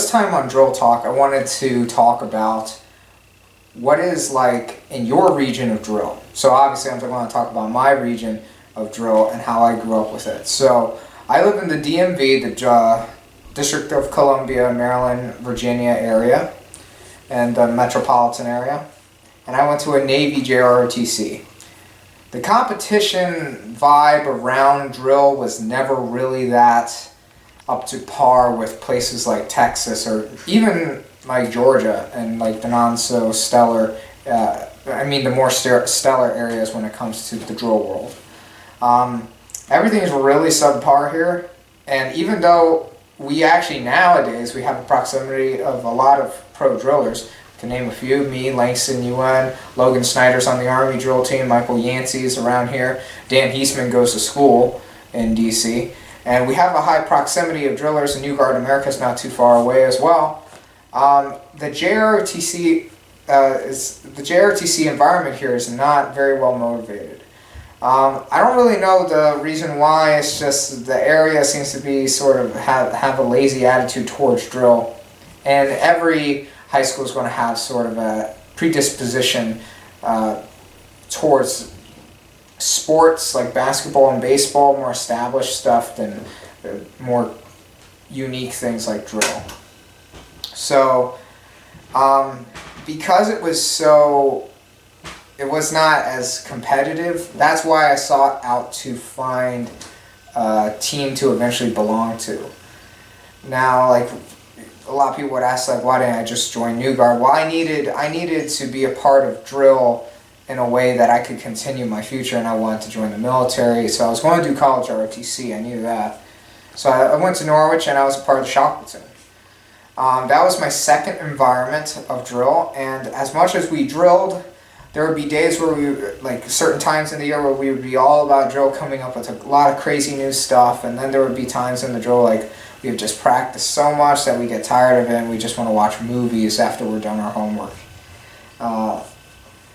this time on Drill Talk, I wanted to talk about what is like in your region of drill. So obviously I'm going to talk about my region of drill and how I grew up with it. So I live in the DMV, the District of Columbia, Maryland, Virginia area, and the metropolitan area. And I went to a Navy JROTC. The competition vibe around drill was never really that up to par with places like Texas or even like Georgia and like the non-so-stellar, the more stellar areas when it comes to the drill world. Everything is really subpar here, and even though we actually nowadays we have a proximity of a lot of pro drillers, to name a few, me, Langston UN, Logan Snyder's on the Army drill team, Michael Yancey's around here, Dan Heisman goes to school in DC, and we have a high proximity of drillers, and New Guard America's not too far away as well. The JROTC environment here is not very well motivated. I don't really know the reason why. It's just the area seems to be sort of have a lazy attitude towards drill, and every high school is going to have sort of a predisposition towards sports like basketball and baseball, more established stuff, than more unique things like drill. So because it was not as competitive, that's why I sought out to find a team to eventually belong to. Now, like, a lot of people would ask, like, why didn't I just join New Guard? Well, I needed to be a part of drill in a way that I could continue my future, and I wanted to join the military, so I was going to do college ROTC, I knew that. So I went to Norwich, and I was a part of the shock platoon. That was my second environment of drill, and as much as we drilled, there would be days where like certain times in the year where we would be all about drill, coming up with a lot of crazy new stuff, and then there would be times in the drill like we would just practice so much that we get tired of it and we just want to watch movies after we're done our homework.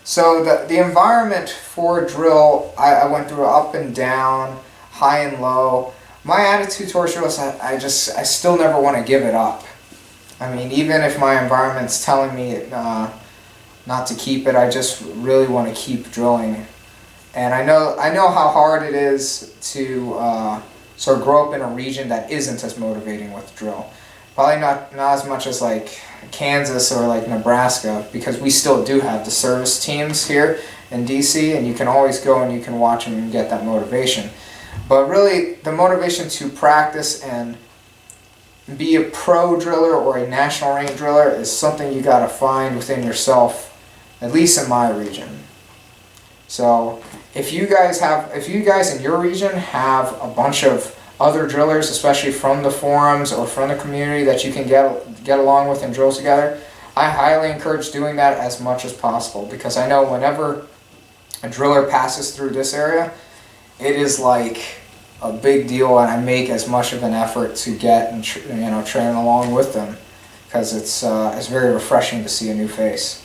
So the environment for drill, I went through up and down, high and low. My attitude towards drill is I still never want to give it up. I mean, even if my environment's telling me not to keep it, I just really want to keep drilling. And I know how hard it is to sort of grow up in a region that isn't as motivating with drill. Probably not as much as like Kansas or like Nebraska, because we still do have the service teams here in DC, and you can always go and you can watch them and get that motivation. But really, the motivation to practice and be a pro driller or a national rank driller is something you gotta find within yourself, at least in my region. So if you guys in your region have a bunch of other drillers, especially from the forums or from the community that you can get along with and drill together, I highly encourage doing that as much as possible, because I know whenever a driller passes through this area, it is like a big deal, and I make as much of an effort to get and train along with them, because it's very refreshing to see a new face.